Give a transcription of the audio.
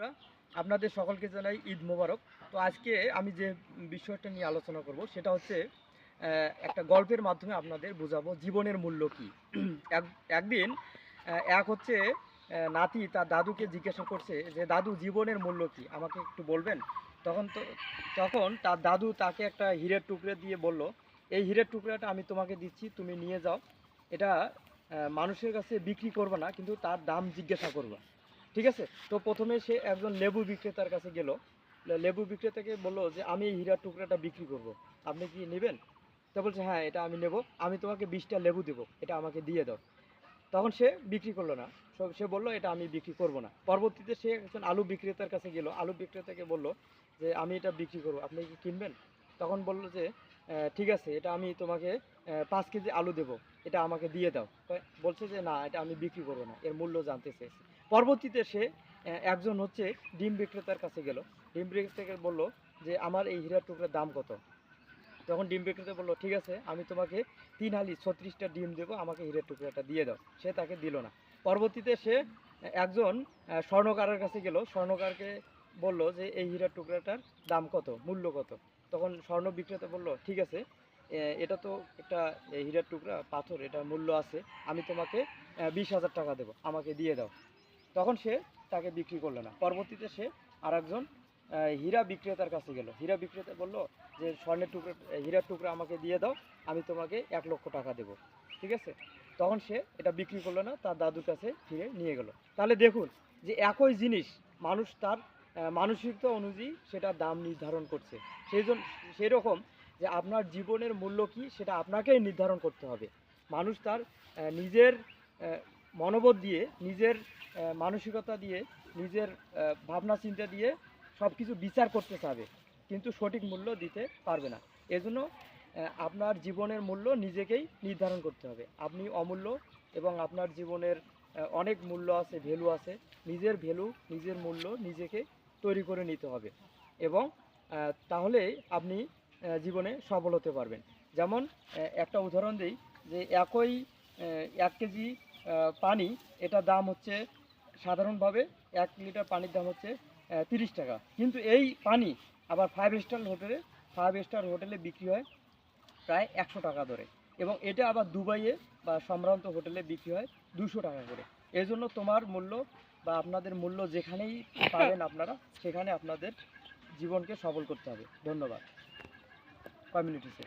বন্ধুরা, আপনাদের সকলকে জানাই ঈদ মোবারক। তো আজকে আমি যে বিষয়টা নিয়ে আলোচনা করব সেটা হচ্ছে একটা গল্পের মাধ্যমে আপনাদের বোঝাবো জীবনের মূল্য কী। একদিন এক হচ্ছে নাতি তার দাদুকে জিজ্ঞাসা করছে যে দাদু, জীবনের মূল্য কী, আমাকে একটু বলবেন? তখন তার দাদু তাকে একটা হীরের টুকরো দিয়ে বলল, এই হীরের টুকরাটা আমি তোমাকে দিচ্ছি, তুমি নিয়ে যাও। এটা মানুষের কাছে বিক্রি করবে না, কিন্তু তার দাম জিজ্ঞাসা করবে। ঠিক আছে? তো প্রথমে সে একজন লেবু বিক্রেতার কাছে গেল। লেবু বিক্রেতাকে বললো যে আমি এই হীরার টুকরাটা বিক্রি করব, আপনি কি নেবেন? তো বলছে হ্যাঁ, এটা আমি নেব, আমি তোমাকে 20টা লেবু দেবো, এটা আমাকে দিয়ে দাও। তখন সে বিক্রি করলো না। সে বলল এটা আমি বিক্রি করব না। পরবর্তীতে সে একজন আলু বিক্রেতার কাছে গেল। আলু বিক্রেতাকে বলল যে আমি এটা বিক্রি করব, আপনি কি কিনবেন? তখন বলল যে ঠিক আছে, এটা আমি তোমাকে 5 কেজি আলু দেবো, এটা আমাকে দিয়ে দাও। বলছে যে না, এটা আমি বিক্রি করব না, এর মূল্য জানতে চেয়েছি। পরবর্তীতে সে একজন হচ্ছে ডিম বিক্রেতার কাছে গেল। ডিম বিক্রেতাকে বলল যে আমার এই হীরার টুকরার দাম কত? তখন ডিম বিক্রেতা বললো ঠিক আছে, আমি তোমাকে 3 হালি 36টা ডিম দেবো, আমাকে হীরের টুকরাটা দিয়ে দাও। সে তাকে দিল না। পরবর্তীতে সে একজন স্বর্ণকারের কাছে গেল। স্বর্ণকারকে বলল যে এই হীরার টুকরাটার দাম কত, মূল্য কত? তখন স্বর্ণ বিক্রেতা বলল ঠিক আছে, এটা তো একটা হীরার টুকরা, পাথর, এটা মূল্য আছে, আমি তোমাকে 20,000 টাকা দেবো, আমাকে দিয়ে দাও। তখন সে তাকে বিক্রি করলো না। পরবর্তীতে সে আর একজন হীরা বিক্রেতার কাছে গেল। হীরা বিক্রেতা বলল যে স্বর্ণের টুকরা, হীরার টুকরা আমাকে দিয়ে দাও, আমি তোমাকে 1,00,000 টাকা দেবো। ঠিক আছে? তখন সে এটা বিক্রি করলো না, তার দাদুর কাছে ফিরে নিয়ে গেল। তাহলে দেখুন যে একই জিনিস মানুষ তার মানসিকতা অনুযায়ী সেটা দাম নির্ধারণ করছে। সেই রকম যে আপনার জীবনের মূল্য কী সেটা আপনাকেই নির্ধারণ করতে হবে। মানুষ তার নিজের মনোবোধ দিয়ে, নিজের মানসিকতা দিয়ে, নিজের ভাবনা চিন্তা দিয়ে সব কিছু বিচার করতে চাবে, কিন্তু সঠিক মূল্য দিতে পারবে না। এজন্য আপনার জীবনের মূল্য নিজেকেই নির্ধারণ করতে হবে। আপনি অমূল্য এবং আপনার জীবনের অনেক মূল্য আছে, ভ্যালু আছে। নিজের ভ্যালু, নিজের মূল্য নিজেকে তৈরি করে নিতে হবে, এবং তাহলেই আপনি জীবনে সফল হতে পারবেন। যেমন একটা উদাহরণ দিই, যে একই 1 কেজি পানি, এটার দাম হচ্ছে সাধারণভাবে 1 লিটার পানির দাম হচ্ছে 30 টাকা, কিন্তু এই পানি আবার 5 স্টার হোটেলে বিক্রি হয় প্রায় 100 টাকা দরে, এবং এটা আবার দুবাইয়ে বা সম্ভ্রান্ত হোটেলে বিক্রি হয় 200 টাকা করে। এই জন্য তোমার মূল্য বা আপনাদের মূল্য যেখানেই পাবেন আপনারা, সেখানে আপনাদের জীবনকে সফল করতে হবে। ধন্যবাদ। কমিউনিটিতে